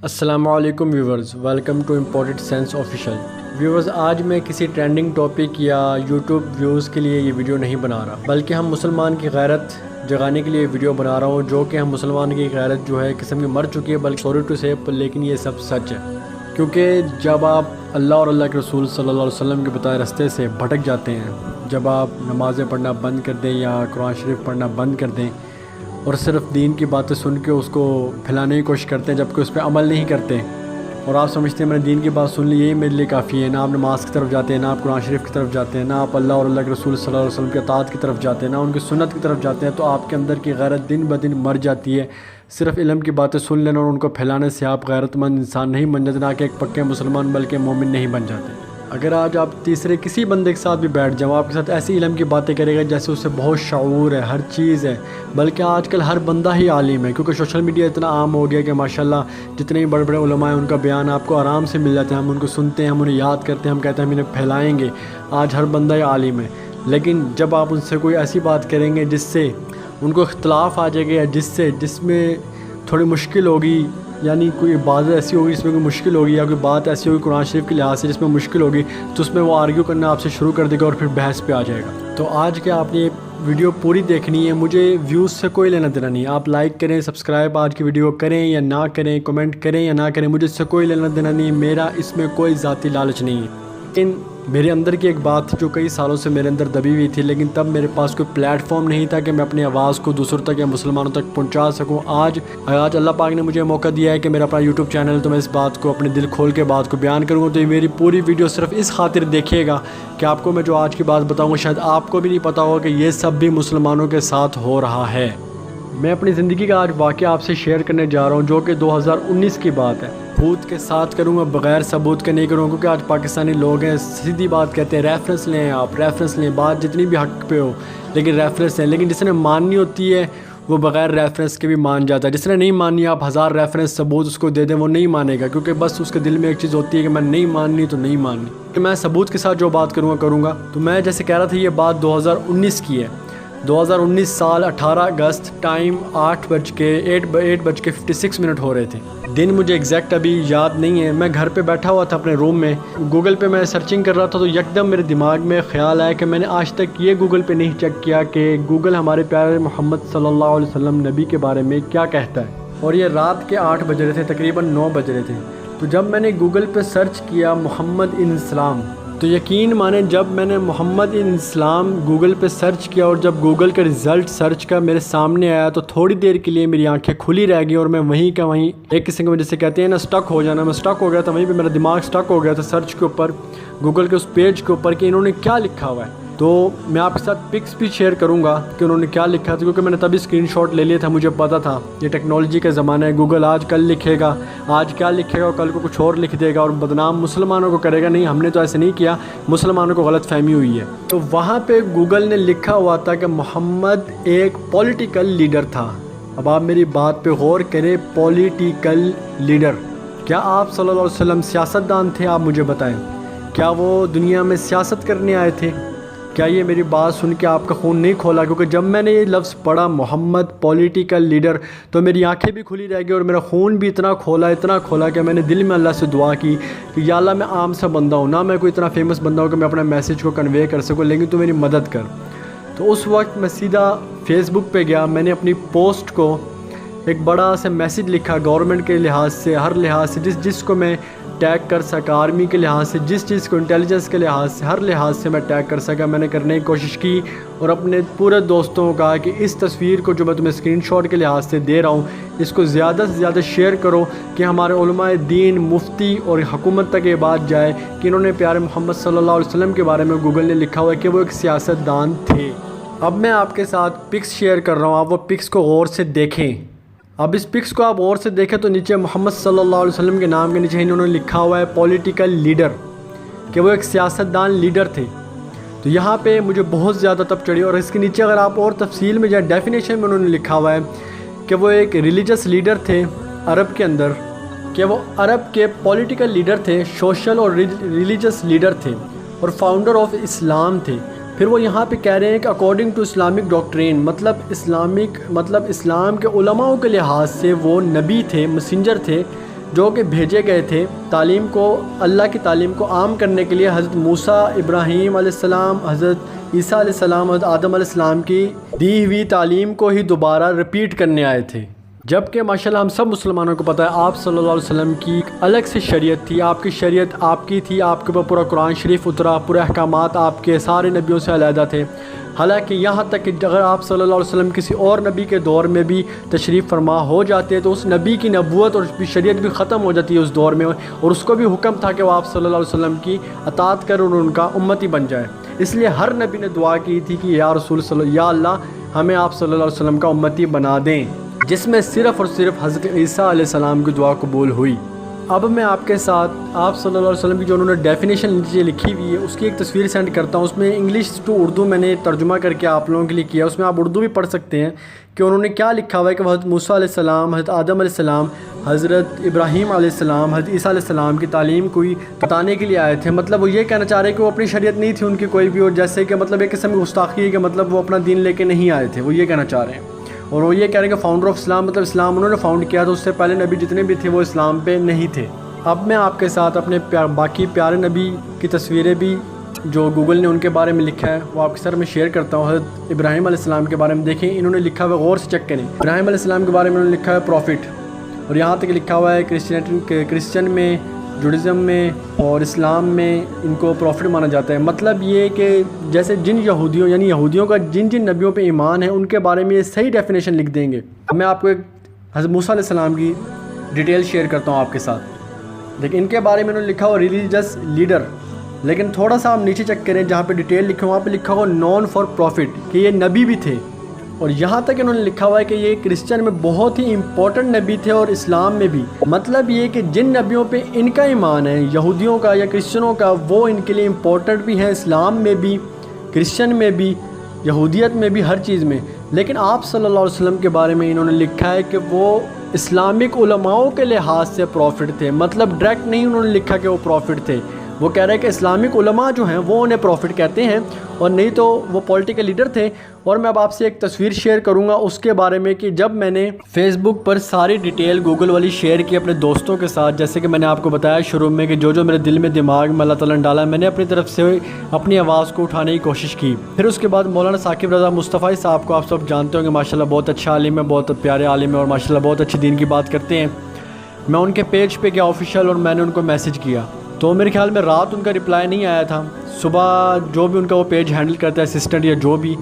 السلام علیکم viewers, welcome to Imported Sense Official viewers. آج میں کسی ٹرینڈنگ ٹاپک یا یوٹیوب ویوز کے لیے یہ ویڈیو نہیں بنا رہا، بلکہ ہم مسلمان کی غیرت جگانے کے لیے ویڈیو بنا رہا ہوں، جو کہ ہم مسلمان کی غیرت جو ہے قسم کی مر چکی ہے، بلکہ سوری ٹو سے، لیکن یہ سب سچ ہے۔ کیونکہ جب آپ اللہ اور اللہ کے رسول صلی اللہ علیہ وسلم کے بتائے راستے سے بھٹک جاتے ہیں، جب آپ نمازیں پڑھنا بند کر دیں یا قرآن شریف پڑھنا بند کر دیں اور صرف دین کی باتیں سن کے اس کو پھیلانے کی کوشش کرتے ہیں، جبکہ اس پہ عمل نہیں کرتے، اور آپ سمجھتے ہیں میں نے دین کی بات سن لی، یہی میرے لیے کافی ہے، نہ آپ نماز کی طرف جاتے ہیں، نہ آپ قرآن شریف کی طرف جاتے ہیں، نہ آپ اللہ اور اللہ کے رسول صلی اللہ علیہ وسلم کے اطاعت کی طرف جاتے ہیں، نہ ان کی سنت کی طرف جاتے ہیں، تو آپ کے اندر کی غیرت دن بدن مر جاتی ہے۔ صرف علم کی باتیں سن لینا اور ان کو پھیلانے سے آپ غیرت مند انسان نہیں بن جاتے، نہ کہ ایک پکے مسلمان بلکہ مومن نہیں بن جاتے۔ اگر آج آپ تیسرے کسی بندے کے ساتھ بھی بیٹھ جاؤ، آپ کے ساتھ ایسی علم کی باتیں کرے گا جیسے اس سے بہت شعور ہے، ہر چیز ہے، بلکہ آج کل ہر بندہ ہی عالم ہے، کیونکہ سوشل میڈیا اتنا عام ہو گیا کہ ماشاءاللہ جتنے بھی بڑے بڑے علماء ہیں ان کا بیان آپ کو آرام سے مل جاتا ہے، ہم ان کو سنتے ہیں، ہم انہیں یاد کرتے ہیں، ہم کہتے ہیں ہم انہیں پھیلائیں گے۔ آج ہر بندہ ہی عالم ہے، لیکن جب آپ ان سے کوئی ایسی بات کریں گے جس سے ان کو اختلاف آ جائے گا، جس میں تھوڑی مشکل ہوگی، یعنی کوئی عبادت ایسی ہوگی جس میں کوئی مشکل ہوگی، یا کوئی بات ایسی ہوگی قرآن شریف کے لحاظ سے جس میں مشکل ہوگی، تو اس میں وہ آرگیو کرنا آپ سے شروع کر دے گا اور پھر بحث پہ آ جائے گا۔ تو آج کے آپ نے یہ ویڈیو پوری دیکھنی ہے، مجھے ویوز سے کوئی لینا دینا نہیں ہے، آپ لائک کریں، سبسکرائب آج کی ویڈیو کریں یا نہ کریں، کمنٹ کریں یا نہ کریں، مجھے اس سے کوئی لینا دینا نہیں ہے، میرا اس میں کوئی ذاتی لالچ نہیں ہے۔ لیکن میرے اندر کی ایک بات جو کئی سالوں سے میرے اندر دبی ہوئی تھی، لیکن تب میرے پاس کوئی پلیٹ فارم نہیں تھا کہ میں اپنی آواز کو دوسروں تک یا مسلمانوں تک پہنچا سکوں۔ آج اللہ پاک نے مجھے موقع دیا ہے کہ میرا اپنا یوٹیوب چینل ہے، تو میں اس بات کو اپنے دل کھول کے بات کو بیان کروں گا۔ تو یہ میری پوری ویڈیو صرف اس خاطر دیکھیے گا کہ آپ کو میں جو آج کی بات بتاؤں گا شاید آپ کو بھی نہیں پتا ہوگا کہ یہ سب بھی مسلمانوں کے ساتھ ہو رہا ہے۔ میں اپنی زندگی کا آج واقعہ آپ سے شیئر کرنے جا رہا ہوں، جو کہ 2019 کی بات ہے۔ ثبوت کے ساتھ کروں گا، بغیر ثبوت کے نہیں کروں گا، کیونکہ آج پاکستانی لوگ ہیں سیدھی بات کہتے ہیں، ریفرنس لیں، آپ ریفرنس لیں، بات جتنی بھی حق پہ ہو لیکن ریفرنس لیں، لیکن جس نے ماننی ہوتی ہے وہ بغیر ریفرنس کے بھی مان جاتا ہے۔ جس نے نہیں ماننی، آپ 1000 ریفرنس ثبوت اس کو دے دیں، وہ نہیں مانے گا، کیونکہ بس اس کے دل میں ایک چیز ہوتی ہے کہ میں نہیں ماننی تو نہیں ماننی، کہ میں ثبوت کے ساتھ جو بات کروں گا۔ تو میں جیسے کہہ رہا تھا یہ بات 2019 کی ہے، 2019 سال 18 اگست، ٹائم 8:56 ہو رہے تھے۔ دن مجھے ایگزیکٹ ابھی یاد نہیں ہے، میں گھر پہ بیٹھا ہوا تھا اپنے روم میں، گوگل پہ میں سرچنگ کر رہا تھا، تو یکدم میرے دماغ میں خیال آیا کہ میں نے آج تک یہ گوگل پہ نہیں چیک کیا کہ گوگل ہمارے پیارے محمد صلی اللہ علیہ وسلم نبی کے بارے میں کیا کہتا ہے، اور یہ رات کے 8 بج رہے تھے، تقریباً 9 بج رہے تھے۔ تو جب میں نے گوگل پہ سرچ کیا محمد ان اسلام، تو یقین مانیں جب میں نے محمد ان اسلام گوگل پہ سرچ کیا اور جب گوگل کا رزلٹ سرچ کا میرے سامنے آیا، تو تھوڑی دیر کے لیے میری آنکھیں کھلی رہ گئی اور میں وہیں کا وہیں ایک قسم کے جیسے کہتے ہیں نا سٹک ہو جانا، میں سٹک ہو گیا تھا، وہیں پہ میرا دماغ سٹک ہو گیا تھا سرچ کے اوپر، گوگل کے اس پیج کے اوپر کہ انہوں نے کیا لکھا ہوا ہے۔ تو میں آپ کے ساتھ پکس بھی شیئر کروں گا کہ انہوں نے کیا لکھا تھا، کیونکہ میں نے تبھی اسکرین شاٹ لے لیا تھا، مجھے پتا تھا یہ ٹیکنالوجی کا زمانہ ہے، گوگل آج کل لکھے گا، آج کیا لکھے گا کل کو کچھ اور لکھ دے گا اور بدنام مسلمانوں کو کرے گا۔ نہیں، ہم نے تو ایسے نہیں کیا، مسلمانوں کو غلط فہمی ہوئی ہے۔ تو وہاں پہ گوگل نے لکھا ہوا تھا کہ محمد ایک پولیٹیکل لیڈر تھا۔ اب آپ میری بات پہ غور کریں، پولیٹیکل لیڈر، کیا آپ صلی اللہ علیہ وسلم سیاستدان تھے؟ آپ مجھے بتائیں، کیا وہ دنیا میں سیاست کرنے آئے تھے؟ کیا یہ میری بات سن کے آپ کا خون نہیں کھولا؟ کیونکہ جب میں نے یہ لفظ پڑھا محمد پولیٹیکل لیڈر، تو میری آنکھیں بھی کھلی رہ گئی اور میرا خون بھی اتنا کھولا کہ میں نے دل میں اللہ سے دعا کی کہ یا اللہ میں عام سا بندہ ہوں، نہ میں کوئی اتنا فیمس بندہ ہوں کہ میں اپنا میسیج کو کنوے کر سکوں، لیکن تو میری مدد کر۔ تو اس وقت میں سیدھا فیس بک پہ گیا، میں نے اپنی پوسٹ کو ایک بڑا سا میسیج لکھا، گورنمنٹ کے لحاظ سے، ہر لحاظ سے، جس کو میں ٹیگ کر سکا، آرمی کے لحاظ سے، جس چیز کو انٹیلیجنس کے لحاظ سے، ہر لحاظ سے میں ٹیگ کر سکا، میں نے کرنے کی کوشش کی، اور اپنے پورے دوستوں کو کہا کہ اس تصویر کو جو میں تمہیں اسکرین شاٹ کے لحاظ سے دے رہا ہوں، اس کو زیادہ سے زیادہ شیئر کرو کہ ہمارے علماء دین، مفتی اور حکومت تک یہ بات جائے کہ انہوں نے پیارے محمد صلی اللہ علیہ وسلم کے بارے میں گوگل نے لکھا ہوا ہے کہ وہ ایک سیاستدان تھے۔ اب میں آپ کے ساتھ پکس شیئر کر رہا ہوں، آپ وہ پکس کو غور سے دیکھیں۔ اب اس پکس کو آپ غور سے دیکھیں تو نیچے محمد صلی اللہ علیہ وسلم کے نام کے نیچے انہوں نے لکھا ہوا ہے پولیٹیکل لیڈر، کہ وہ ایک سیاستدان لیڈر تھے۔ تو یہاں پہ مجھے بہت زیادہ تب چڑھی، اور اس کے نیچے اگر آپ اور تفصیل میں جائیں، ڈیفینیشن میں انہوں نے لکھا ہوا ہے کہ وہ ایک ریلیجس لیڈر تھے عرب کے اندر، کہ وہ عرب کے پولیٹیکل لیڈر تھے، سوشل اور ریلیجس لیڈر تھے، اور فاؤنڈر آف اسلام تھے۔ پھر وہ یہاں پہ کہہ رہے ہیں کہ اکارڈنگ ٹو اسلامک ڈاکٹرین، مطلب اسلام کے علماء کے لحاظ سے وہ نبی تھے، مسنجر تھے، جو کہ بھیجے گئے تھے تعلیم کو، اللہ کی تعلیم کو عام کرنے کے لیے حضرت موسیٰ، ابراہیم علیہ السلام، حضرت عیسیٰ علیہ السلام، حضرت آدم علیہ السلام کی دی ہوئی تعلیم کو ہی دوبارہ رپیٹ کرنے آئے تھے۔ جبکہ ماشاءاللہ ہم سب مسلمانوں کو پتہ ہے آپ صلی اللہ علیہ وسلم کی ایک الگ سے شریعت تھی، آپ کی شریعت آپ کی تھی، آپ کے اوپر پورا قرآن شریف اترا، پورے احکامات آپ کے سارے نبیوں سے علیحدہ تھے۔ حالانکہ یہاں تک کہ اگر آپ صلی اللہ علیہ وسلم کسی اور نبی کے دور میں بھی تشریف فرما ہو جاتے تو اس نبی کی نبوت اور شریعت بھی ختم ہو جاتی ہے اس دور میں، اور اس کو بھی حکم تھا کہ وہ آپ صلی اللہ علیہ وسلم کی اطاعت کر اور ان کا امتی بن جائے۔ اس لیے ہر نبی نے دعا کی تھی کہ یا رسول یا اللہ ہمیں آپ صلی اللہ علیہ وسلم کا امتی بنا دیں، جس میں صرف اور صرف حضرت عیسیٰ علیہ السلام کی دعا قبول ہوئی۔ اب میں آپ کے ساتھ آپ صلی اللہ علیہ وسلم کی جو انہوں نے ڈیفینیشن نیچے لکھی ہوئی ہے اس کی ایک تصویر سینڈ کرتا ہوں۔ اس میں انگلش ٹو اردو میں نے ترجمہ کر کے آپ لوگوں کے لیے کیا، اس میں آپ اردو بھی پڑھ سکتے ہیں کہ انہوں نے کیا لکھا ہوا ہے کہ حضرت موسیٰ علیہ السلام، حضرت آدم علیہ السلام، حضرت ابراہیم علیہ السلام، حضرت عیسیٰ علیہ السلام کی تعلیم کو بتانے کے لیے آئے تھے۔ مطلب وہ یہ کہنا چاہ رہے ہیں کہ وہ اپنی شریعت نہیں تھی ان کی کوئی بھی، اور جیسے کہ مطلب ایک قسم کی گستاخی ہے کہ مطلب وہ اپنا دین لے کے نہیں آئے تھے، وہ یہ کہنا چاہ رہے ہیں۔ اور وہ یہ کہہ رہے ہیں کہ فاؤنڈر آف اسلام، مطلب اسلام انہوں نے فاؤنڈ کیا تھا، اس سے پہلے نبی جتنے بھی تھے وہ اسلام پہ نہیں تھے۔ اب میں آپ کے ساتھ اپنے باقی پیارے نبی کی تصویریں بھی جو گوگل نے ان کے بارے میں لکھا ہے وہ آپ کے ساتھ میں شیئر کرتا ہوں۔ حضرت ابراہیم علیہ السلام کے بارے میں دیکھیں، انہوں نے لکھا ہوا ہے، غور سے چیک کریں۔ ابراہیم علیہ السلام کے بارے میں انہوں نے لکھا ہے پروفٹ، اور یہاں تک لکھا ہوا ہے کرسچن میں، جوڈزم میں اور اسلام میں ان کو پروفٹ مانا جاتا ہے۔ مطلب یہ کہ جیسے جن یہودیوں یعنی یہودیوں کا جن جن نبیوں پہ ایمان ہے ان کے بارے میں یہ صحیح ڈیفینیشن لکھ دیں گے۔ میں آپ کو ایک حضرت موسیٰ علیہ السلام کی ڈیٹیل شیئر کرتا ہوں آپ کے ساتھ۔ لیکن ان کے بارے میں انہوں نے لکھا ہوا ریلیجس لیڈر، لیکن تھوڑا سا آپ نیچے چیک کریں جہاں پہ ڈیٹیل لکھا ہوا وہاں پہ لکھا ہوا نون فار پروفٹ، کہ یہ نبی بھی تھے، اور یہاں تک انہوں نے لکھا ہوا ہے کہ یہ کرسچن میں بہت ہی امپورٹنٹ نبی تھے اور اسلام میں بھی۔ مطلب یہ کہ جن نبیوں پہ ان کا ایمان ہے یہودیوں کا یا کرسچنوں کا، وہ ان کے لیے امپورٹنٹ بھی ہیں، اسلام میں بھی، کرسچن میں بھی، یہودیت میں بھی، ہر چیز میں۔ لیکن آپ صلی اللہ علیہ وسلم کے بارے میں انہوں نے لکھا ہے کہ وہ اسلامک علماؤں کے لحاظ سے پروفٹ تھے۔ مطلب ڈائریکٹ نہیں انہوں نے لکھا کہ وہ پروفٹ تھے، وہ کہہ رہے ہیں کہ اسلامک علماء جو ہیں وہ انہیں پروفٹ کہتے ہیں، اور نہیں تو وہ پولیٹیکل لیڈر تھے۔ اور میں اب آپ سے ایک تصویر شیئر کروں گا اس کے بارے میں کہ جب میں نے فیس بک پر ساری ڈیٹیل گوگل والی شیئر کی اپنے دوستوں کے ساتھ، جیسے کہ میں نے آپ کو بتایا شروع میں کہ جو میرے دل میں دماغ میں اللہ تعالیٰ نے ڈالا، میں نے اپنی طرف سے اپنی آواز کو اٹھانے کی کوشش کی۔ پھر اس کے بعد مولانا ثاقب رضا مصطفی صاحب کو آپ سب جانتے ہوں گے، ماشاءاللہ بہت اچھا عالم ہے، بہت پیارے عالم ہے، اور ماشاءاللہ بہت اچھی دین کی بات کرتے ہیں۔ میں ان کے پیج پہ گیا آفیشیل، اور میں نے ان کو میسیج کیا، تو میرے خیال میں رات ان کا رپلائی نہیں آیا تھا۔ صبح جو بھی ان کا وہ پیج ہینڈل کرتا ہے اسسٹنٹ یا جو بھی،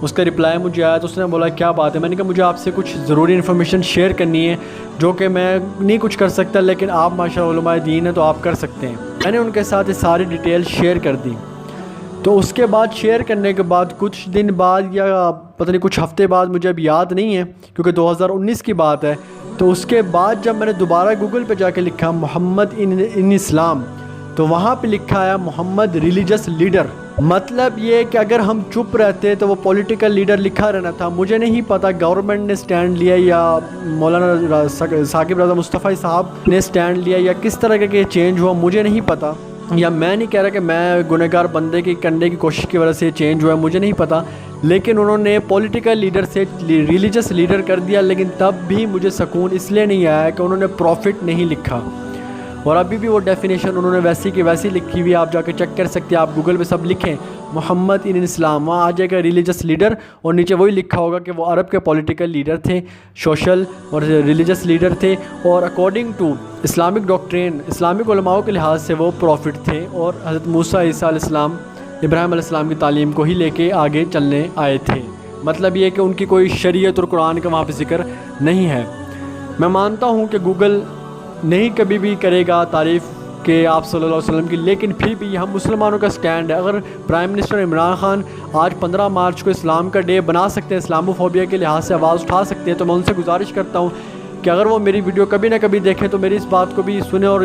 اس کا رپلائی مجھے آیا، تو اس نے بولا کیا بات ہے؟ میں نے کہا مجھے آپ سے کچھ ضروری انفارمیشن شیئر کرنی ہے جو کہ میں نہیں کچھ کر سکتا، لیکن آپ ماشاءاللہ علماء دین ہیں تو آپ کر سکتے ہیں۔ میں نے ان کے ساتھ یہ ساری ڈیٹیل شیئر کر دی۔ تو اس کے بعد شیئر کرنے کے بعد کچھ دن بعد یا پتہ نہیں کچھ ہفتے بعد، مجھے اب یاد نہیں ہے کیونکہ 2019 کی بات ہے، تو اس کے بعد جب میں نے دوبارہ گوگل پہ جا کے لکھا محمد ان اسلام، تو وہاں پہ لکھا ہے محمد ریلیجس لیڈر۔ مطلب یہ کہ اگر ہم چپ رہتے تو وہ پولیٹیکل لیڈر لکھا رہنا تھا۔ مجھے نہیں پتا گورنمنٹ نے سٹینڈ لیا یا مولانا ثاقب رضا مصطفی صاحب نے سٹینڈ لیا یا کس طرح کے چینج ہوا، مجھے نہیں پتا، یا میں نہیں کہہ رہا کہ میں گنہگار بندے کی کرنے کی کوشش کی وجہ سے چینج ہوا ہے، مجھے نہیں پتا، لیکن انہوں نے پولیٹیکل لیڈر سے ریلیجس لیڈر کر دیا۔ لیکن تب بھی مجھے سکون اس لیے نہیں آیا کہ انہوں نے پروفٹ نہیں لکھا، اور ابھی بھی وہ ڈیفینیشن انہوں نے ویسی کی ویسی لکھی ہوئی، آپ جا کے چیک کر سکتے ہیں، آپ گوگل پہ سب لکھیں محمد ان اسلام، وہاں آ جائے گا ریلیجس لیڈر، اور نیچے وہی لکھا ہوگا کہ وہ عرب کے پولیٹیکل لیڈر تھے، سوشل اور ریلیجس لیڈر تھے، اور according to Islamic doctrine, Islamic علماؤں کے لحاظ سے وہ پروفٹ تھے، اور حضرت موسیٰ عیسیٰ علیہ السلام، ابراہیم علیہ السلام کی تعلیم کو ہی لے کے آگے چلنے آئے تھے۔ مطلب یہ کہ ان کی کوئی شریعت اور قرآن کا وہاں پہ ذکر نہیں ہے۔ میں مانتا ہوں کہ گوگل نہیں کبھی بھی کرے گا تعریف کہ آپ صلی اللہ علیہ وسلم کی، لیکن پھر بھی ہم مسلمانوں کا سٹینڈ ہے۔ اگر پرائم منسٹر عمران خان آج 15 مارچ کو اسلام کا ڈے بنا سکتے ہیں، اسلاموفوبیا کے لحاظ سے آواز اٹھا سکتے ہیں، تو میں ان سے گزارش کرتا ہوں کہ اگر وہ میری ویڈیو کبھی نہ کبھی دیکھیں تو میری اس بات کو بھی سنیں اور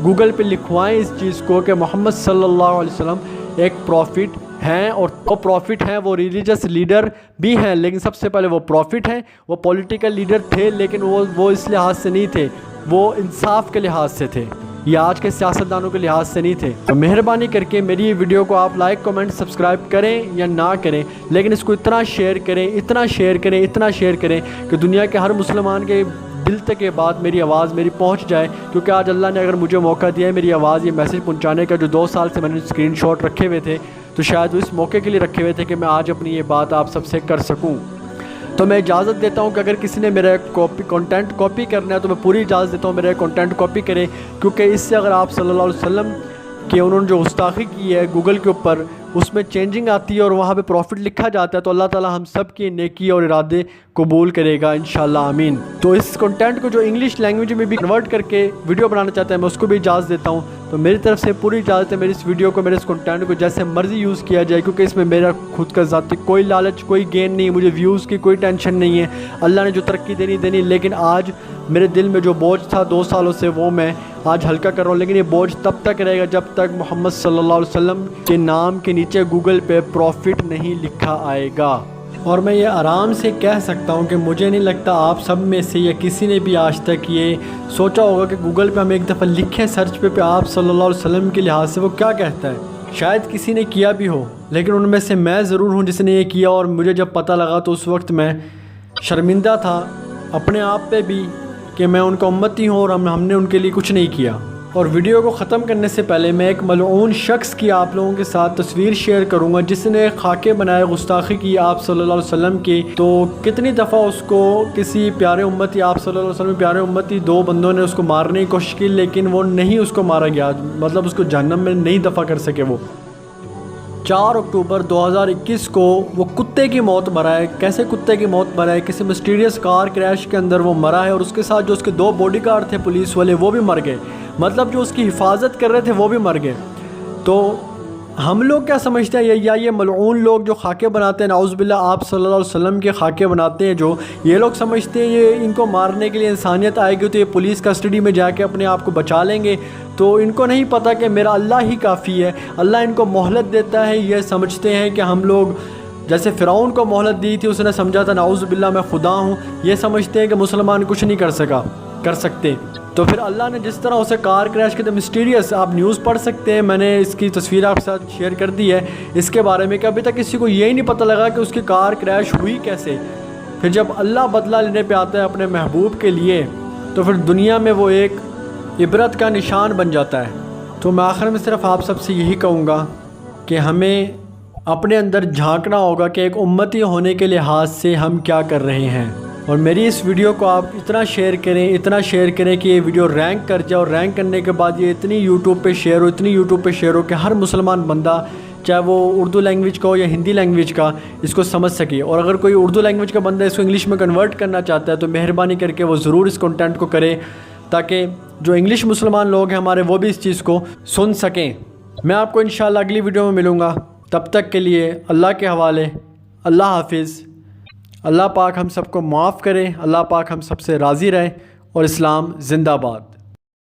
گوگل پہ لکھوائیں اس چیز کو کہ محمد صلی اللہ علیہ وسلم ایک پروفٹ ہیں، اور وہ پروفٹ ہیں، وہ ریلیجس لیڈر بھی ہیں، لیکن سب سے پہلے وہ پروفٹ ہیں۔ وہ پولیٹیکل لیڈر تھے لیکن وہ اس لحاظ سے نہیں تھے، وہ انصاف کے لحاظ سے تھے، یا آج کے سیاستدانوں کے لحاظ سے نہیں تھے۔ تو مہربانی کر کے میری ویڈیو کو آپ لائک، کمنٹ، سبسکرائب کریں یا نہ کریں، لیکن اس کو اتنا شیئر کریں، اتنا شیئر کریں، اتنا شیئر کریں کہ دنیا کے ہر مسلمان کے دل تک یہ بات میری آواز میری پہنچ جائے، کیونکہ آج اللہ نے اگر مجھے موقع دیا ہے میری آواز یہ میسیج پہنچانے کا، جو 2 سال سے میں نے اسکرین شاٹ رکھے ہوئے تھے، تو شاید وہ اس موقع کے لیے رکھے ہوئے تھے کہ میں آج اپنی یہ بات آپ سب سے کر سکوں۔ تو میں اجازت دیتا ہوں کہ اگر کسی نے میرا کنٹینٹ کاپی کرنا ہے تو میں پوری اجازت دیتا ہوں میرا کنٹینٹ کاپی کرے، کیونکہ اس سے اگر آپ صلی اللہ علیہ وسلم کہ انہوں نے جو گستاخی کی ہے گوگل کے اوپر، اس میں چینجنگ آتی ہے اور وہاں پہ پروفٹ لکھا جاتا ہے، تو اللہ تعالی ہم سب کی نیکی اور ارادے قبول کرے گا انشاءاللہ، آمین۔ تو اس کنٹینٹ کو جو انگلش لینگویج میں بھی کنورٹ کر کے ویڈیو بنانا چاہتا ہے میں اس کو بھی اجازت دیتا ہوں، تو میری طرف سے پوری اجازت ہے میری اس ویڈیو کو، میرے اس کنٹینٹ کو جیسے مرضی یوز کیا جائے، کیونکہ اس میں میرا خود کا ذاتی کوئی لالچ کوئی گین نہیں، مجھے ویوز کی کوئی ٹینشن نہیں ہے، اللہ نے جو ترقی دینی، لیکن آج میرے دل میں جو بوجھ تھا 2 سالوں سے وہ میں آج ہلکا کر رہا ہوں، لیکن یہ بوجھ تب تک رہے گا جب تک محمد صلی اللہ علیہ وسلم کے نام کے نیچے گوگل پہ پروفٹ نہیں لکھا آئے گا۔ اور میں یہ آرام سے کہہ سکتا ہوں کہ مجھے نہیں لگتا آپ سب میں سے یا کسی نے بھی آج تک یہ سوچا ہوگا کہ گوگل پہ ہم ایک دفعہ لکھیں سرچ پہ آپ صلی اللہ علیہ وسلم کے لحاظ سے وہ کیا کہتا ہے۔ شاید کسی نے کیا بھی ہو، لیکن ان میں سے میں ضرور ہوں جس نے یہ کیا، اور مجھے جب پتہ لگا تو اس وقت میں شرمندہ تھا اپنے آپ پہ بھی کہ میں ان کا امتی ہوں اور ہم نے ان کے لیے کچھ نہیں کیا۔ اور ویڈیو کو ختم کرنے سے پہلے میں ایک ملعون شخص کی آپ لوگوں کے ساتھ تصویر شیئر کروں گا جس نے خاکے بنائے گستاخی کی آپ صلی اللہ علیہ وسلم کی، تو کتنی دفعہ اس کو کسی پیارے امتی آپ صلی اللہ علیہ وسلم پیارے امتی 2 بندوں نے اس کو مارنے کی کوشش کی، لیکن وہ نہیں اس کو مارا گیا، مطلب اس کو جہنم میں نہیں دفع کر سکے۔ وہ 4 اکتوبر 2021 کو وہ کتے کی موت مرا ہے۔ کیسے کتے کی موت مرا ہے؟ کسی مسٹیریس کار کریش کے اندر وہ مرا ہے، اور اس کے ساتھ جو اس کے 2 باڈی گارڈ تھے پولیس والے وہ بھی مر گئے، مطلب جو اس کی حفاظت کر رہے تھے وہ بھی مر گئے۔ تو ہم لوگ کیا سمجھتے ہیں، یا یہ ملعون لوگ جو خاکے بناتے ہیں نعوذ باللہ آپ صلی اللہ علیہ وسلم کے خاکے بناتے ہیں، جو یہ لوگ سمجھتے ہیں یہ ان کو مارنے کے لیے انسانیت آئے گی تو یہ پولیس کسٹڈی میں جا کے اپنے آپ کو بچا لیں گے، تو ان کو نہیں پتہ کہ میرا اللہ ہی کافی ہے، اللہ ان کو مہلت دیتا ہے۔ یہ سمجھتے ہیں کہ ہم لوگ جیسے فرعون کو مہلت دی تھی، اس نے سمجھا تھا نعوذ باللہ میں خدا ہوں، یہ سمجھتے ہیں کہ مسلمان کچھ نہیں کر سکتے۔ تو پھر اللہ نے جس طرح اسے کار کریش کے دے مسٹیریس، آپ نیوز پڑھ سکتے ہیں، میں نے اس کی تصویر آپ کے ساتھ شیئر کر دی ہے اس کے بارے میں، کہ ابھی تک کسی کو یہی نہیں پتہ لگا کہ اس کی کار کریش ہوئی کیسے۔ پھر جب اللہ بدلہ لینے پہ آتا ہے اپنے محبوب کے لیے تو پھر دنیا میں وہ ایک عبرت کا نشان بن جاتا ہے۔ تو میں آخر میں صرف آپ سب سے یہی کہوں گا کہ ہمیں اپنے اندر جھانکنا ہوگا کہ ایک امتی ہونے کے لحاظ سے ہم کیا کر رہے ہیں، اور میری اس ویڈیو کو آپ اتنا شیئر کریں کہ یہ ویڈیو رینک کر جائے، اور رینک کرنے کے بعد یہ اتنی یوٹیوب پہ شیئر ہو کہ ہر مسلمان بندہ چاہے وہ اردو لینگویج کا ہو یا ہندی لینگویج کا اس کو سمجھ سکے، اور اگر کوئی اردو لینگویج کا بندہ اس کو انگلش میں کنورٹ کرنا چاہتا ہے تو مہربانی کر کے وہ ضرور اس کنٹینٹ کو کرے، تاکہ جو انگلش مسلمان لوگ ہیں ہمارے وہ بھی اس چیز کو سن سکیں۔ میں آپ کو انشاءاللہ اگلی ویڈیو میں ملوں گا، تب تک کے لیے اللہ کے حوالے، اللہ حافظ۔ اللہ پاک ہم سب کو معاف کرے، اللہ پاک ہم سب سے راضی رہے، اور اسلام زندہ باد۔